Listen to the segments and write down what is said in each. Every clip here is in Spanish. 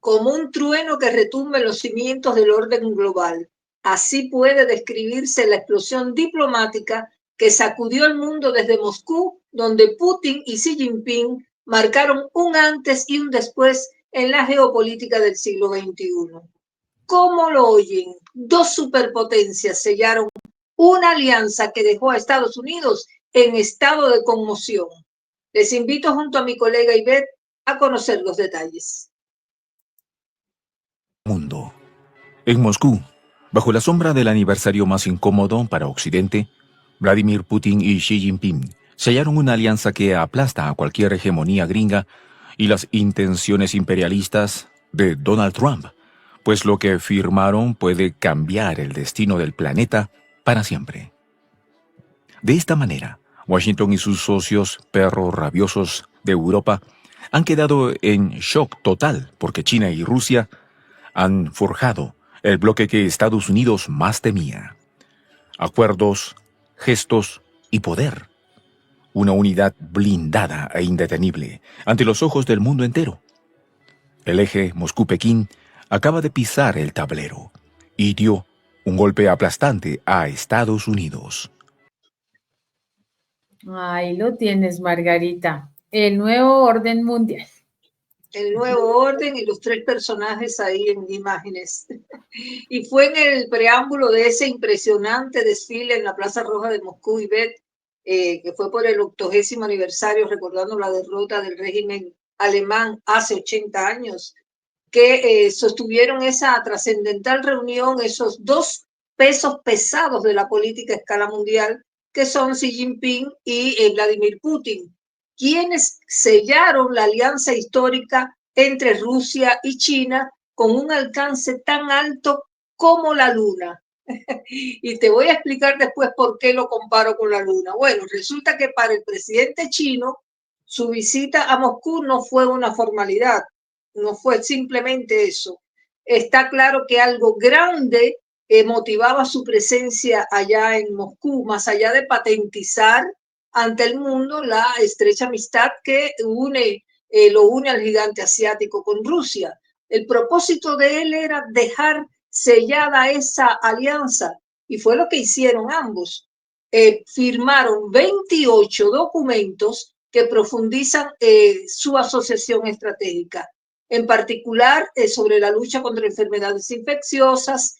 como un trueno que retumba en los cimientos del orden global. Así puede describirse la explosión diplomática que sacudió el mundo desde Moscú, donde Putin y Xi Jinping marcaron un antes y un después en la geopolítica del siglo XXI. ¿Cómo lo oyen? Dos superpotencias sellaron una alianza que dejó a Estados Unidos en estado de conmoción. Les invito junto a mi colega Ivette a conocer los detalles. Mundo. En Moscú, bajo la sombra del aniversario más incómodo para Occidente, Vladimir Putin y Xi Jinping sellaron una alianza que aplasta a cualquier hegemonía gringa y las intenciones imperialistas de Donald Trump, pues lo que firmaron puede cambiar el destino del planeta para siempre. De esta manera, Washington y sus socios perros rabiosos de Europa han quedado en shock total porque China y Rusia han forjado el bloque que Estados Unidos más temía. Acuerdos, gestos y poder. Una unidad blindada e indetenible ante los ojos del mundo entero. El eje Moscú-Pekín acaba de pisar el tablero y dio un golpe aplastante a Estados Unidos. Ahí lo tienes, Margarita. El nuevo orden mundial. El nuevo orden y los tres personajes ahí en imágenes. Y fue en el preámbulo de ese impresionante desfile en la Plaza Roja de Moscú, Ivette, que fue por el 80º aniversario, recordando la derrota del régimen alemán hace 80 años, que sostuvieron esa trascendental reunión, esos dos pesos pesados de la política a escala mundial, que son Xi Jinping y Vladimir Putin, quienes sellaron la alianza histórica entre Rusia y China con un alcance tan alto como la Luna. Y te voy a explicar después por qué lo comparo con la Luna. Bueno, resulta que para el presidente chino, su visita a Moscú no fue una formalidad, no fue simplemente eso. Está claro que algo grande motivaba su presencia allá en Moscú, más allá de patentizar ante el mundo la estrecha amistad que lo une al gigante asiático con Rusia. El propósito de él era dejar sellada esa alianza y fue lo que hicieron ambos. Firmaron 28 documentos que profundizan su asociación estratégica, en particular sobre la lucha contra enfermedades infecciosas,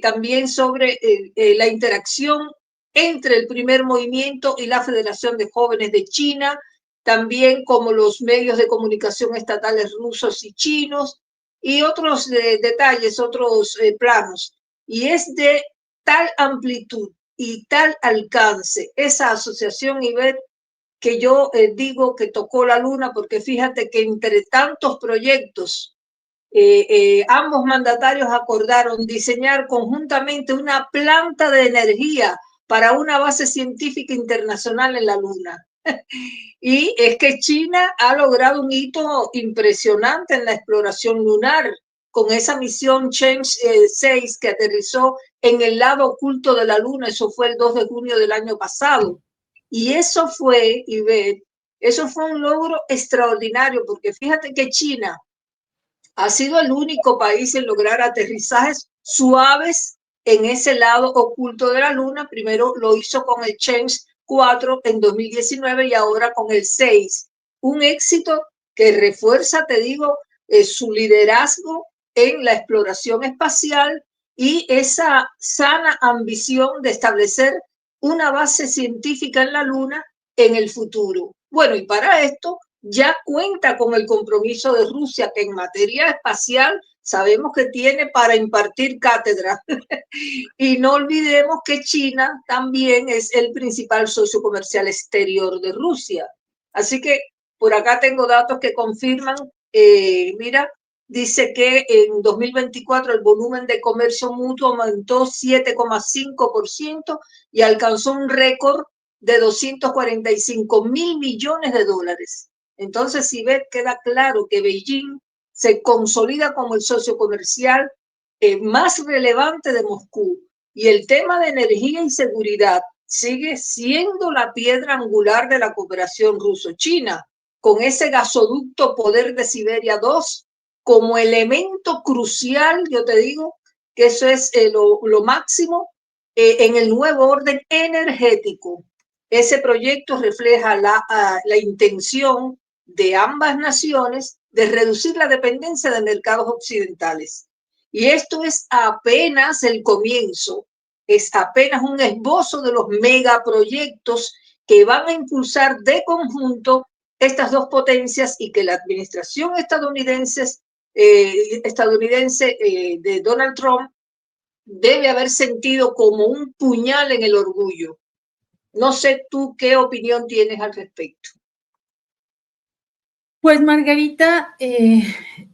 también sobre la interacción entre el primer movimiento y la Federación de Jóvenes de China, también como los medios de comunicación estatales rusos y chinos, y otros detalles, otros planos. Y es de tal amplitud y tal alcance esa asociación, Ivette, que yo digo que tocó la luna, porque fíjate que entre tantos proyectos, ambos mandatarios acordaron diseñar conjuntamente una planta de energía para una base científica internacional en la Luna. Y es que China ha logrado un hito impresionante en la exploración lunar con esa misión Chang'e 6 que aterrizó en el lado oculto de la Luna. Eso fue el 2 de junio del año pasado. Y eso fue, Ivette, eso fue un logro extraordinario, porque fíjate que China ha sido el único país en lograr aterrizajes suaves en ese lado oculto de la Luna. Primero lo hizo con el Chang'e 4 en 2019 y ahora con el 6. Un éxito que refuerza, te digo, su liderazgo en la exploración espacial y esa sana ambición de establecer una base científica en la Luna en el futuro. Bueno, y para esto ya cuenta con el compromiso de Rusia, que en materia espacial sabemos que tiene para impartir cátedra. Y no olvidemos que China también es el principal socio comercial exterior de Rusia. Así que por acá tengo datos que confirman, mira, dice que en 2024 el volumen de comercio mutuo aumentó 7,5% y alcanzó un récord de 245.000 millones de dólares. Entonces, si ves, queda claro que Beijing se consolida como el socio comercial más relevante de Moscú, y el tema de energía y seguridad sigue siendo la piedra angular de la cooperación ruso-china, con ese gasoducto Poder de Siberia 2 como elemento crucial, yo te digo, que eso es lo máximo en el nuevo orden energético. Ese proyecto refleja la intención de ambas naciones de reducir la dependencia de mercados occidentales. Y esto es apenas el comienzo, es apenas un esbozo de los megaproyectos que van a impulsar de conjunto estas dos potencias y que la administración estadounidense de Donald Trump debe haber sentido como un puñal en el orgullo. No sé tú qué opinión tienes al respecto. Pues Margarita,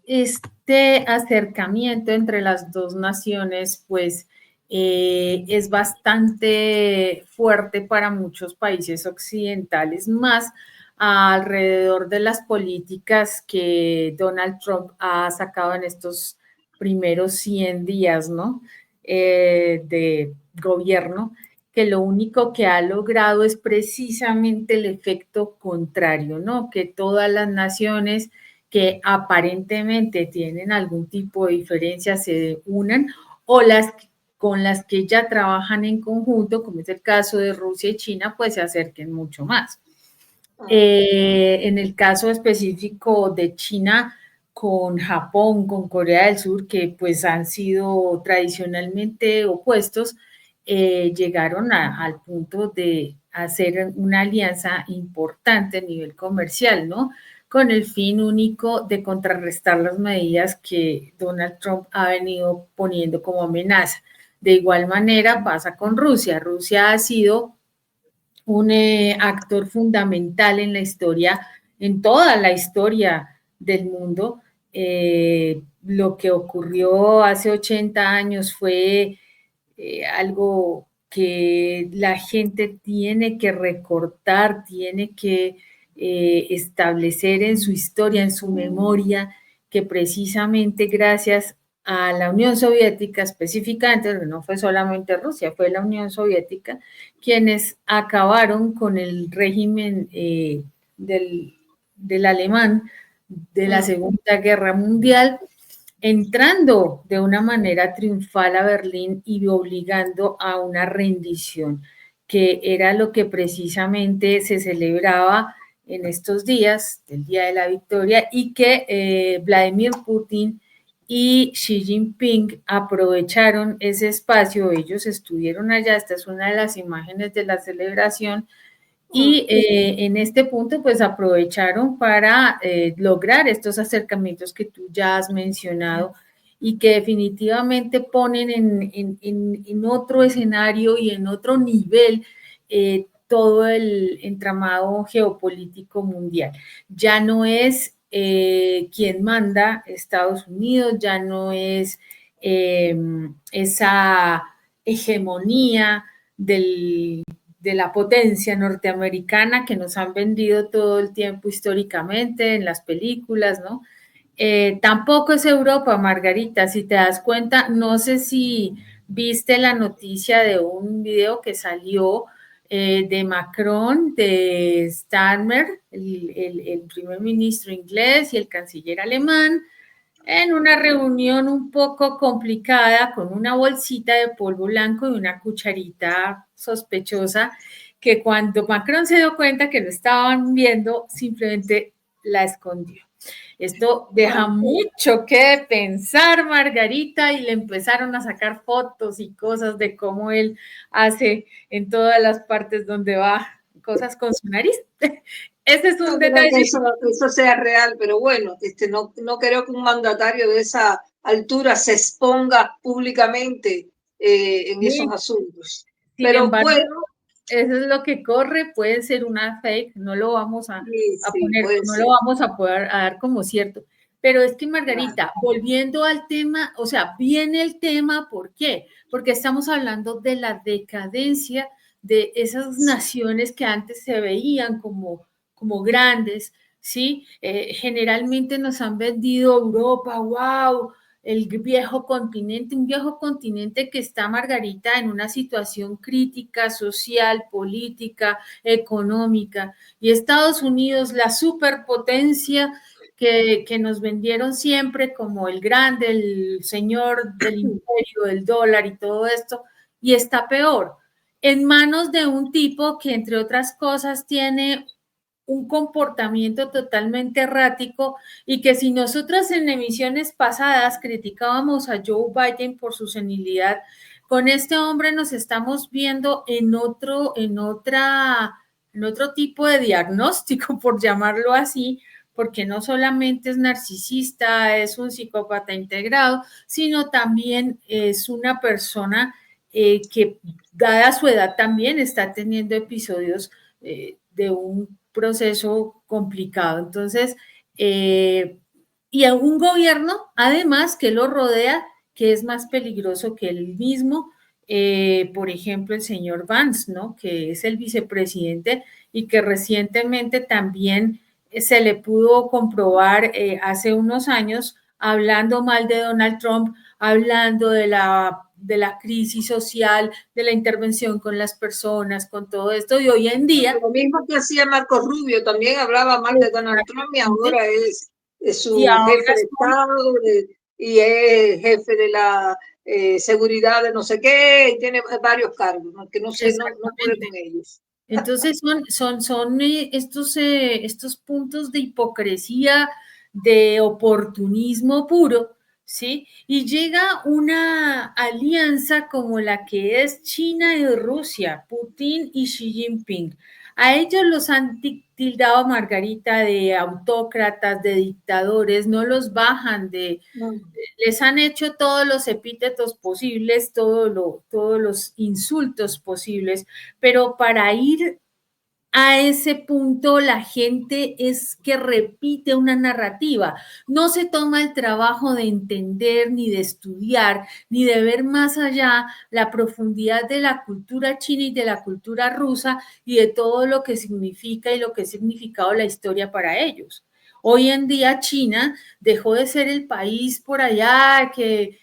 este acercamiento entre las dos naciones, pues es bastante fuerte para muchos países occidentales, más alrededor de las políticas que Donald Trump ha sacado en estos primeros 100 días, ¿no? De gobierno, que lo único que ha logrado es precisamente el efecto contrario, ¿no? Que todas las naciones que aparentemente tienen algún tipo de diferencia se unan o las con las que ya trabajan en conjunto, como es el caso de Rusia y China, pues se acerquen mucho más. En el caso específico de China con Japón, con Corea del Sur, que pues han sido tradicionalmente opuestos, llegaron al punto de hacer una alianza importante a nivel comercial, ¿no? Con el fin único de contrarrestar las medidas que Donald Trump ha venido poniendo como amenaza. De igual manera pasa con Rusia. Rusia ha sido un actor fundamental en la historia, en toda la historia del mundo. Lo que ocurrió hace 80 años fue algo que la gente tiene que recortar, tiene que establecer en su historia, en su memoria, que precisamente gracias a la Unión Soviética específicamente, no fue solamente Rusia, fue la Unión Soviética, quienes acabaron con el régimen del alemán de la Segunda Guerra Mundial, entrando de una manera triunfal a Berlín y obligando a una rendición, que era lo que precisamente se celebraba en estos días, del Día de la Victoria, y que Vladimir Putin y Xi Jinping aprovecharon ese espacio, ellos estuvieron allá, esta es una de las imágenes de la celebración, y en este punto pues aprovecharon para lograr estos acercamientos que tú ya has mencionado y que definitivamente ponen en otro escenario y en otro nivel todo el entramado geopolítico mundial. Ya no es quien manda Estados Unidos, ya no es esa hegemonía de la potencia norteamericana que nos han vendido todo el tiempo históricamente en las películas, ¿no? Tampoco es Europa, Margarita, si te das cuenta, no sé si viste la noticia de un video que salió de Macron, de Starmer, el primer ministro inglés y el canciller alemán, en una reunión un poco complicada con una bolsita de polvo blanco y una cucharita sospechosa que cuando Macron se dio cuenta que lo estaban viendo, simplemente la escondió. Esto deja mucho que pensar, Margarita, y le empezaron a sacar fotos y cosas de cómo él hace en todas las partes donde va cosas con su nariz. Ese es un No creo detalle. que eso sea real, pero bueno, no creo que un mandatario de esa altura se exponga públicamente en esos asuntos. Sin Pero embargo, bueno, eso es lo que corre, puede ser una fake, no lo vamos a sí, poner, puede no ser. lo vamos a poder a dar como cierto. Pero es que Claro. Margarita, volviendo al tema, o sea, viene el tema, ¿por qué? Porque estamos hablando de la decadencia de esas naciones que antes se veían como grandes, ¿sí? Generalmente nos han vendido Europa, wow, el un viejo continente que está, Margarita, en una situación crítica, social, política, económica, y Estados Unidos, la superpotencia, que nos vendieron siempre como el grande, el señor del imperio, del dólar y todo esto, y está peor, en manos de un tipo que, entre otras cosas, tiene un comportamiento totalmente errático y que si nosotros en emisiones pasadas criticábamos a Joe Biden por su senilidad, con este hombre nos estamos viendo en otro tipo de diagnóstico, por llamarlo así, porque no solamente es narcisista, es un psicópata integrado, sino también es una persona que, dada su edad, también está teniendo episodios de un proceso complicado. Entonces, y a un gobierno, además, que lo rodea, que es más peligroso que él mismo, por ejemplo, el señor Vance, ¿no? Que es el vicepresidente y que recientemente también se le pudo comprobar hace unos años, hablando mal de Donald Trump, hablando de la crisis social, de la intervención con las personas, con todo esto, y hoy en día... Lo mismo que hacía Marco Rubio, también hablaba mal de Donald Trump y ahora es su jefe de Estado y es jefe de la seguridad de no sé qué, y tiene varios cargos, ¿no? Que no sé, no puede con ellos. Entonces son estos puntos de hipocresía, de oportunismo puro, ¿sí? Y llega una alianza como la que es China y Rusia, Putin y Xi Jinping. A ellos los han tildado, Margarita, de autócratas, de dictadores, no los bajan les han hecho todos los epítetos posibles, todos los insultos posibles, pero para ir a ese punto la gente es que repite una narrativa, no se toma el trabajo de entender, ni de estudiar, ni de ver más allá la profundidad de la cultura china y de la cultura rusa y de todo lo que significa y lo que ha significado la historia para ellos. Hoy en día China dejó de ser el país por allá que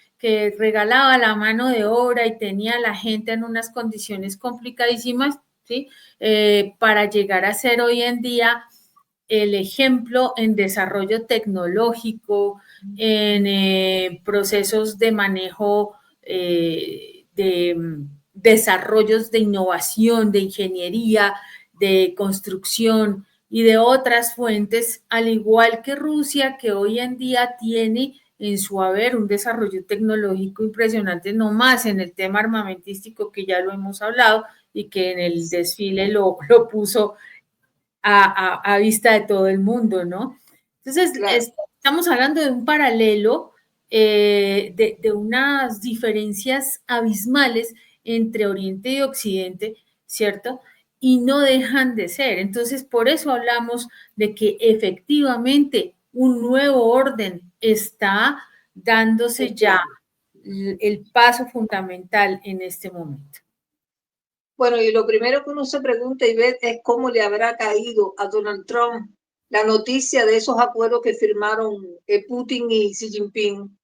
regalaba la mano de obra y tenía a la gente en unas condiciones complicadísimas, ¿sí? Para llegar a ser hoy en día el ejemplo en desarrollo tecnológico, en procesos de manejo de desarrollos de innovación, de ingeniería, de construcción y de otras fuentes, al igual que Rusia, que hoy en día tiene en su haber un desarrollo tecnológico impresionante, no más en el tema armamentístico que ya lo hemos hablado y que en el desfile lo puso a vista de todo el mundo, ¿no? Entonces, claro, estamos hablando de un paralelo, de unas diferencias abismales entre Oriente y Occidente, ¿cierto? Y no dejan de ser. Entonces, por eso hablamos de que efectivamente un nuevo orden está dándose ya el paso fundamental en este momento. Bueno, y lo primero que uno se pregunta y ve es cómo le habrá caído a Donald Trump la noticia de esos acuerdos que firmaron Putin y Xi Jinping.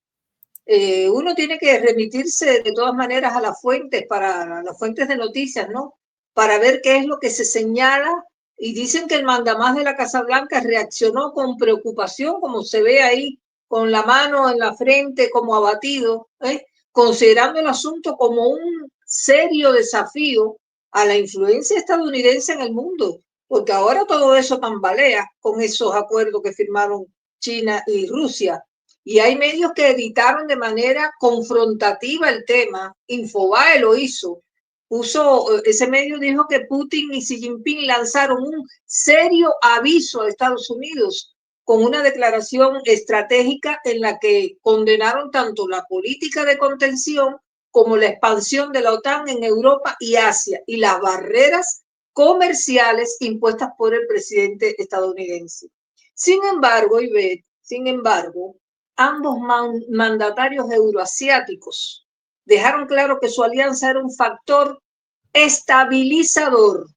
Uno tiene que remitirse de todas maneras a las fuentes, para las fuentes de noticias, ¿no? Para ver qué es lo que se señala. Y dicen que el mandamás de la Casa Blanca reaccionó con preocupación, como se ve ahí, con la mano en la frente, como abatido, considerando el asunto como un serio desafío a la influencia estadounidense en el mundo, porque ahora todo eso tambalea con esos acuerdos que firmaron China y Rusia. Y hay medios que editaron de manera confrontativa el tema. Infobae lo hizo. Ese medio dijo que Putin y Xi Jinping lanzaron un serio aviso a Estados Unidos con una declaración estratégica en la que condenaron tanto la política de contención como la expansión de la OTAN en Europa y Asia y las barreras comerciales impuestas por el presidente estadounidense. Sin embargo, Ivette, ambos mandatarios euroasiáticos dejaron claro que su alianza era un factor estabilizador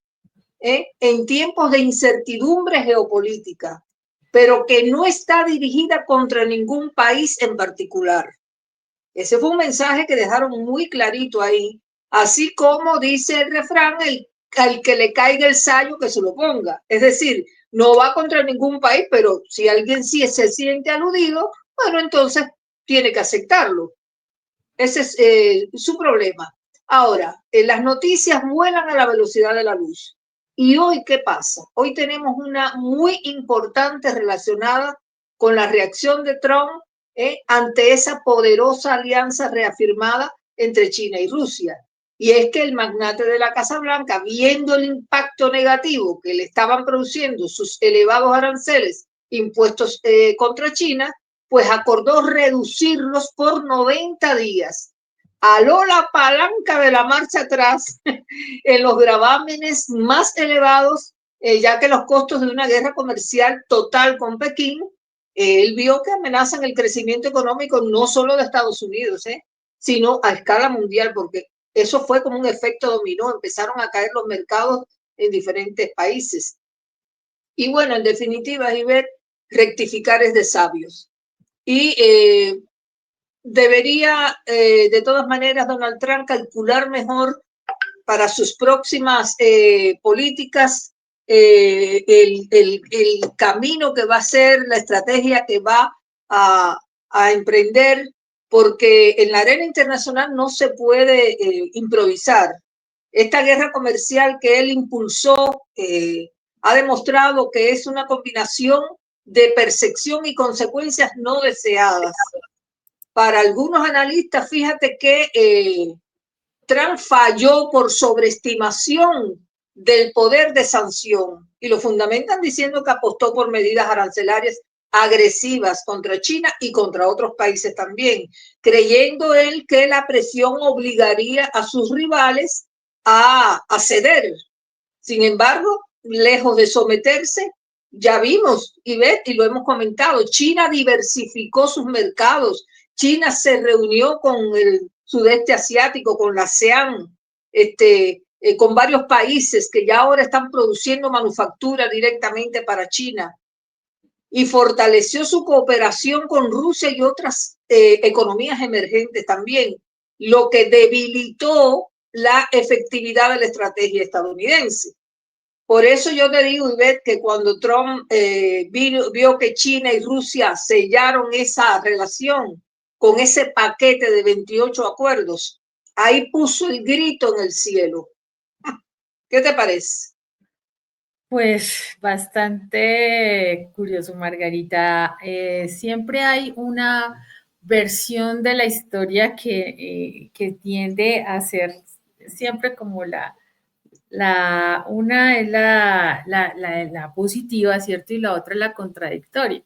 en tiempos de incertidumbre geopolítica, pero que no está dirigida contra ningún país en particular. Ese fue un mensaje que dejaron muy clarito ahí, así como dice el refrán, al que le caiga el sayo que se lo ponga. Es decir, No va contra ningún país, pero si alguien sí se siente aludido, bueno, entonces tiene que aceptarlo. Ese es su problema. Ahora, las noticias vuelan a la velocidad de la luz. ¿Y hoy qué pasa? Hoy tenemos una muy importante relacionada con la reacción de Trump ante esa poderosa alianza reafirmada entre China y Rusia. Y es que el magnate de la Casa Blanca, viendo el impacto negativo que le estaban produciendo sus elevados aranceles impuestos contra China, pues acordó reducirlos por 90 días. Aló la palanca de la marcha atrás en los gravámenes más elevados, ya que los costos de una guerra comercial total con Pekín, él vio que amenazan el crecimiento económico no solo de Estados Unidos, sino a escala mundial, porque eso fue como un efecto dominó, empezaron a caer los mercados en diferentes países. Y bueno, en definitiva, Ivette, rectificar es de sabios. Y debería, de todas maneras, Donald Trump calcular mejor para sus próximas políticas el camino que va a ser, la estrategia que va a emprender, porque en la arena internacional no se puede improvisar. Esta guerra comercial que él impulsó ha demostrado que es una combinación de percepción y consecuencias no deseadas. Para algunos analistas, fíjate que Trump falló por sobreestimación del poder de sanción y lo fundamentan diciendo que apostó por medidas arancelarias agresivas contra China y contra otros países también, creyendo él que la presión obligaría a sus rivales a ceder. Sin embargo, lejos de someterse, ya vimos y lo hemos comentado, China diversificó sus mercados, China se reunió con el sudeste asiático, con la ASEAN, con varios países que ya ahora están produciendo manufactura directamente para China y fortaleció su cooperación con Rusia y otras economías emergentes también, lo que debilitó la efectividad de la estrategia estadounidense. Por eso yo te digo, Ivette, que cuando Trump vio que China y Rusia sellaron esa relación con ese paquete de 28 acuerdos, ahí puso el grito en el cielo. ¿Qué te parece? Pues bastante curioso, Margarita. Siempre hay una versión de la historia que tiende a ser siempre como una es la positiva, ¿cierto? Y la otra la contradictoria.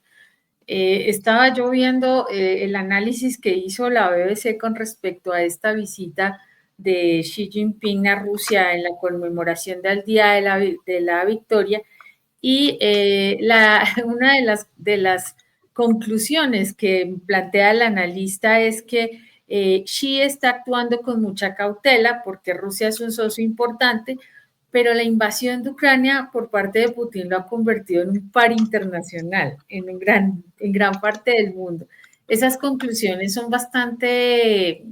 Estaba yo viendo el análisis que hizo la BBC con respecto a esta visita de Xi Jinping a Rusia en la conmemoración del Día de la Victoria y una de las conclusiones que plantea el analista es que Xi está actuando con mucha cautela porque Rusia es un socio importante, pero la invasión de Ucrania por parte de Putin lo ha convertido en un par internacional en gran parte del mundo. Esas conclusiones son bastante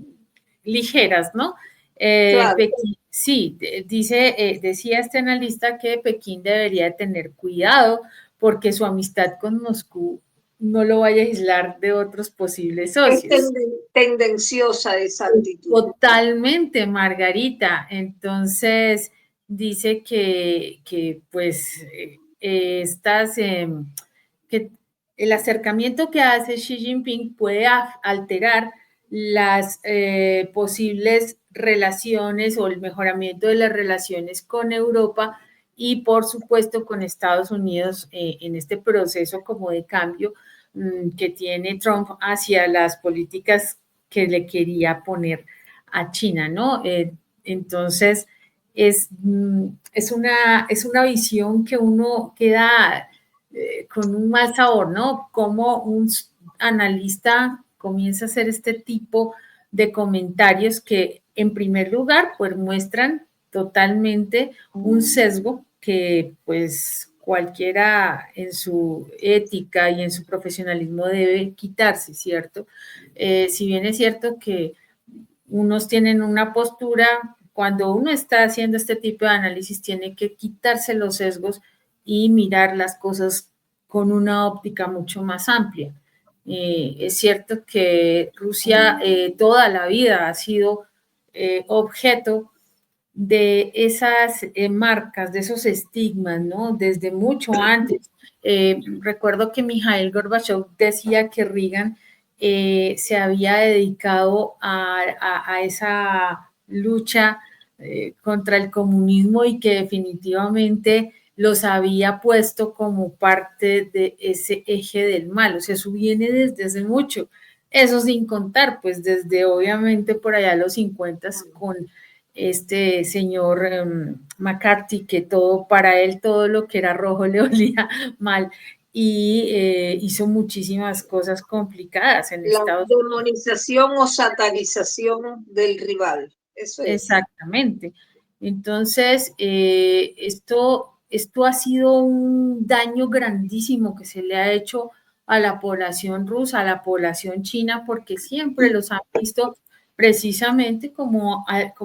ligeras, ¿no? Claro. Pekín, sí, decía este analista que Pekín debería tener cuidado porque su amistad con Moscú no lo vaya a aislar de otros posibles Es socios. tendenciosa esa actitud. Totalmente, Margarita. Entonces, dice que pues, que el acercamiento que hace Xi Jinping puede alterar las posibles relaciones o el mejoramiento de las relaciones con Europa y, por supuesto, con Estados Unidos en este proceso como de cambio que tiene Trump hacia las políticas que le quería poner a China, ¿no? Entonces, es una visión que uno queda con un mal sabor, ¿no? Como un analista comienza a hacer este tipo de comentarios que, en primer lugar, pues muestran totalmente un sesgo que, pues, cualquiera en su ética y en su profesionalismo debe quitarse, ¿cierto? Si bien es cierto que unos tienen una postura, cuando uno está haciendo este tipo de análisis tiene que quitarse los sesgos y mirar las cosas con una óptica mucho más amplia. Es cierto que Rusia toda la vida ha sido objeto de esas marcas, de esos estigmas, ¿no? Desde mucho antes. Recuerdo que Mikhail Gorbachev decía que Reagan se había dedicado a esa lucha contra el comunismo y que definitivamente los había puesto como parte de ese eje del mal. O sea, eso viene desde hace mucho. Eso sin contar, pues desde obviamente por allá los 50 con este señor McCarthy, que todo, para él todo lo que era rojo le olía mal y hizo muchísimas cosas complicadas en La Estados Unidos. demonización o satanización del rival, eso es. Exactamente. Entonces, esto ha sido un daño grandísimo que se le ha hecho a la población rusa, a la población china, porque siempre los han visto precisamente como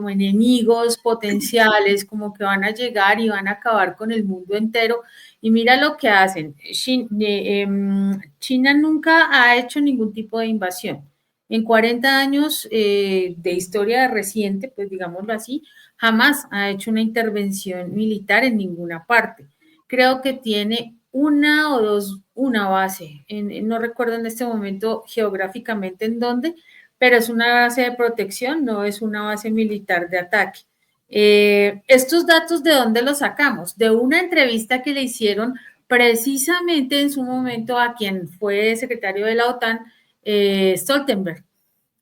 enemigos potenciales, como que van a llegar y van a acabar con el mundo entero. Y mira lo que hacen. China nunca ha hecho ningún tipo de invasión. En 40 años de historia reciente, pues digámoslo así, jamás ha hecho una intervención militar en ninguna parte. Creo que tiene una o dos, una base, no recuerdo en este momento geográficamente en dónde, pero es una base de protección, no es una base militar de ataque. Estos datos, ¿de dónde los sacamos? De una entrevista que le hicieron precisamente en su momento a quien fue secretario de la OTAN, Stoltenberg.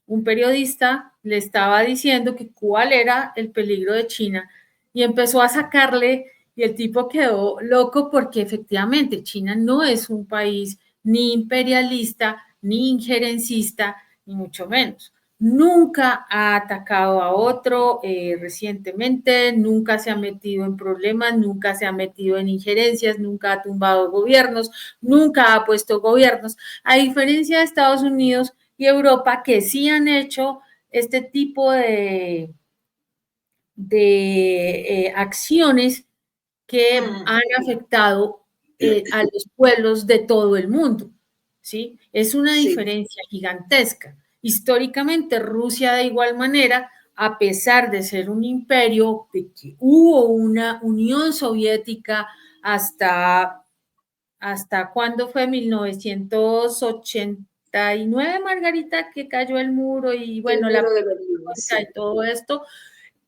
Un periodista le estaba diciendo que cuál era el peligro de China y empezó a sacarle y el tipo quedó loco porque efectivamente China no es un país ni imperialista, ni injerencista, ni mucho menos. Nunca ha atacado a otro recientemente, nunca se ha metido en problemas, nunca se ha metido en injerencias, nunca ha tumbado gobiernos, nunca ha puesto gobiernos, a diferencia de Estados Unidos y Europa, que sí han hecho este tipo de acciones que han afectado a los pueblos de todo el mundo, ¿sí? Es una diferencia gigantesca. Históricamente, Rusia de igual manera, a pesar de ser un imperio, de que hubo una Unión Soviética hasta ¿cuándo fue? 1989, Margarita, que cayó el muro y bueno, El muro de Berlín, y todo esto,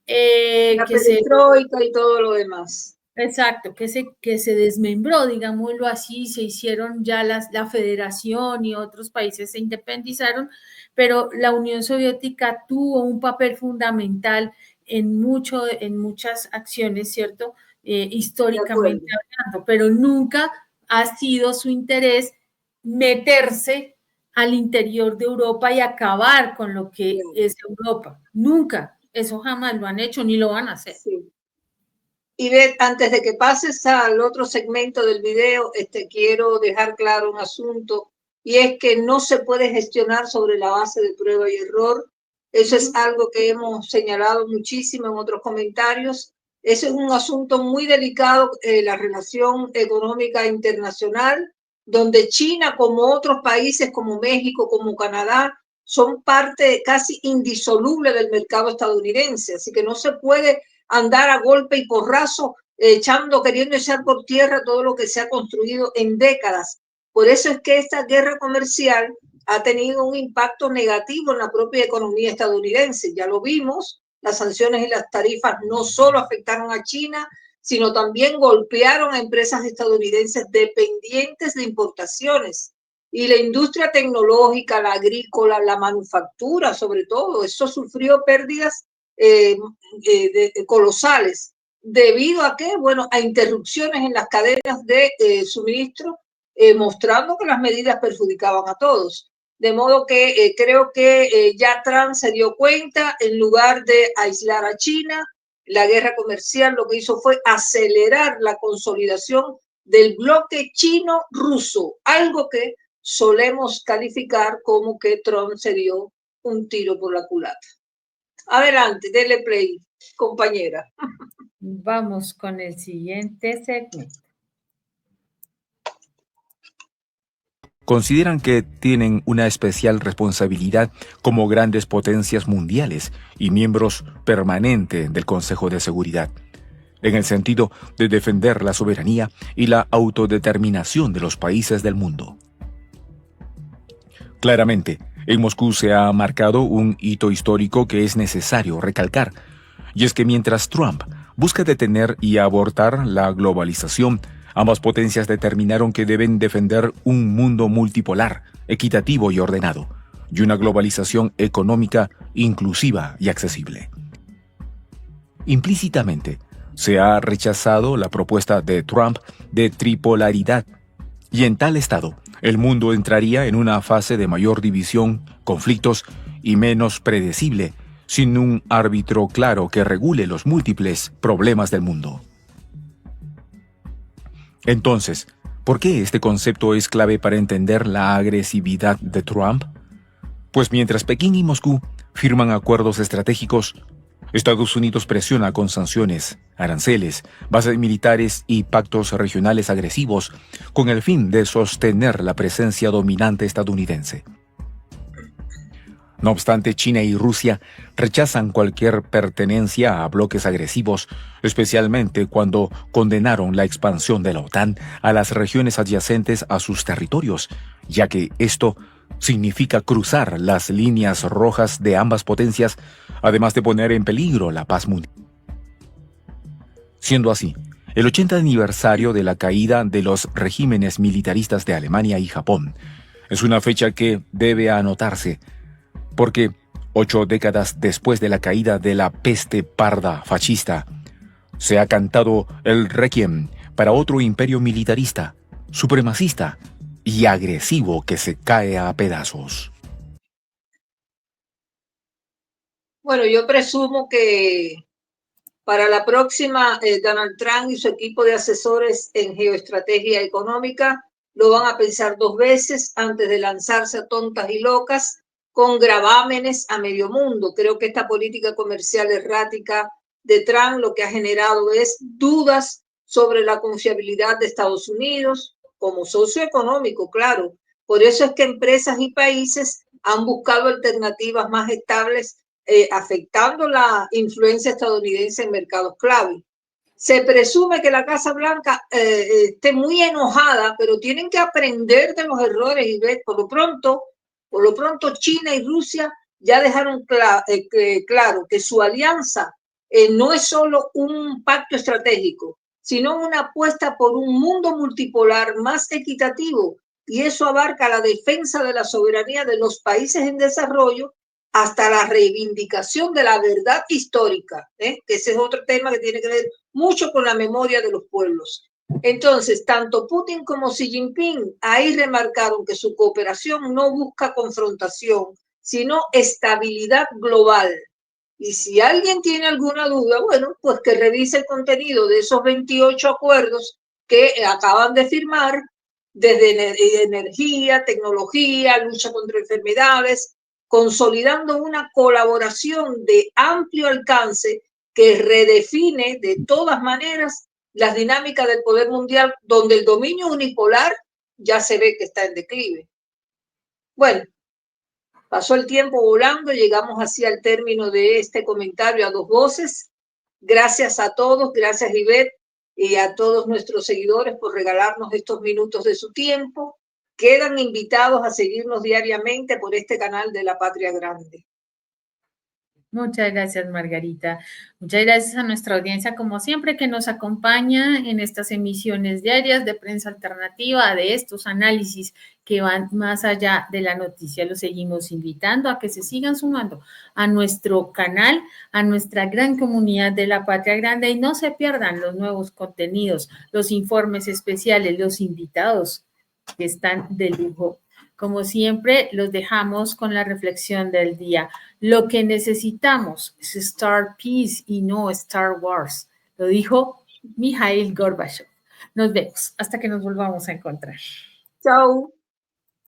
la que se perestroika y todo lo demás. exacto, que se desmembró, digámoslo así, se hicieron ya la federación y otros países se independizaron, pero la Unión Soviética tuvo un papel fundamental en muchas acciones, ¿cierto? Históricamente hablando, pero nunca ha sido su interés meterse al interior de Europa y acabar con lo que es Europa. Nunca, eso jamás lo han hecho ni lo van a hacer. Sí. Y Beth, antes de que pases al otro segmento del video, quiero dejar claro un asunto, y es que no se puede gestionar sobre la base de prueba y error. Eso es algo que hemos señalado muchísimo en otros comentarios. Eso es un asunto muy delicado, la relación económica internacional, donde China, como otros países como México, como Canadá, son parte casi indisoluble del mercado estadounidense. Así que no se puede andar a golpe y porrazo, queriendo echar por tierra todo lo que se ha construido en décadas. Por eso es que esta guerra comercial ha tenido un impacto negativo en la propia economía estadounidense. Ya lo vimos, las sanciones y las tarifas no solo afectaron a China, sino también golpearon a empresas estadounidenses dependientes de importaciones. Y la industria tecnológica, la agrícola, la manufactura, sobre todo, eso sufrió pérdidas colosales. ¿Debido a qué? Bueno, a interrupciones en las cadenas de suministro, mostrando que las medidas perjudicaban a todos. De modo que creo que ya Trump se dio cuenta, en lugar de aislar a China, la guerra comercial lo que hizo fue acelerar la consolidación del bloque chino-ruso, algo que solemos calificar como que Trump se dio un tiro por la culata. Adelante, dele play, compañera. Vamos con el siguiente segmento. consideran que tienen una especial responsabilidad como grandes potencias mundiales y miembros permanentes del Consejo de Seguridad, en el sentido de defender la soberanía y la autodeterminación de los países del mundo. Claramente, en Moscú se ha marcado un hito histórico que es necesario recalcar, y es que mientras Trump busca detener y abortar la globalización, ambas potencias determinaron que deben defender un mundo multipolar, equitativo y ordenado, y una globalización económica inclusiva y accesible. Implícitamente, se ha rechazado la propuesta de Trump de tripolaridad, y en tal estado, el mundo entraría en una fase de mayor división, conflictos y menos predecible, sin un árbitro claro que regule los múltiples problemas del mundo. Entonces, ¿por qué este concepto es clave para entender la agresividad de Trump? Pues mientras Pekín y Moscú firman acuerdos estratégicos, Estados Unidos presiona con sanciones, aranceles, bases militares y pactos regionales agresivos con el fin de sostener la presencia dominante estadounidense. No obstante, China y Rusia rechazan cualquier pertenencia a bloques agresivos, especialmente cuando condenaron la expansión de la OTAN a las regiones adyacentes a sus territorios, ya que esto significa cruzar las líneas rojas de ambas potencias, además de poner en peligro la paz mundial. Siendo así, el 80 aniversario de la caída de los regímenes militaristas de Alemania y Japón es una fecha que debe anotarse, porque 8 décadas después de la caída de la peste parda fascista, se ha cantado el requiem para otro imperio militarista, supremacista y agresivo que se cae a pedazos. Bueno, yo presumo que para la próxima, Donald Trump y su equipo de asesores en geoestrategia económica lo van a pensar 2 veces antes de lanzarse a tontas y locas con gravámenes a medio mundo. Creo que esta política comercial errática de Trump lo que ha generado es dudas sobre la confiabilidad de Estados Unidos como socio económico, claro. Por eso es que empresas y países han buscado alternativas más estables, afectando la influencia estadounidense en mercados clave. Se presume que la Casa Blanca esté muy enojada, pero tienen que aprender de los errores y ver, por lo pronto China y Rusia ya dejaron claro que su alianza no es solo un pacto estratégico, sino una apuesta por un mundo multipolar más equitativo, y eso abarca la defensa de la soberanía de los países en desarrollo hasta la reivindicación de la verdad histórica, que ese es otro tema que tiene que ver mucho con la memoria de los pueblos. Entonces, tanto Putin como Xi Jinping ahí remarcaron que su cooperación no busca confrontación, sino estabilidad global. Y si alguien tiene alguna duda, bueno, pues que revise el contenido de esos 28 acuerdos que acaban de firmar, desde energía, tecnología, lucha contra enfermedades, consolidando una colaboración de amplio alcance que redefine de todas maneras las dinámicas del poder mundial, donde el dominio unipolar ya se ve que está en declive. Bueno, pasó el tiempo volando, llegamos así al término de este comentario a 2 voces. Gracias a todos, gracias Ivette y a todos nuestros seguidores por regalarnos estos minutos de su tiempo. Quedan invitados a seguirnos diariamente por este canal de La Patria Grande. Muchas gracias, Margarita. Muchas gracias a nuestra audiencia, como siempre, que nos acompaña en estas emisiones diarias de Prensa Alternativa, de estos análisis que van más allá de la noticia. Los seguimos invitando a que se sigan sumando a nuestro canal, a nuestra gran comunidad de La Patria Grande, y no se pierdan los nuevos contenidos, los informes especiales, los invitados que están de lujo. Como siempre, los dejamos con la reflexión del día. Lo que necesitamos es Star Peace y no Star Wars. Lo dijo Mikhail Gorbachev. Nos vemos hasta que nos volvamos a encontrar. Chao.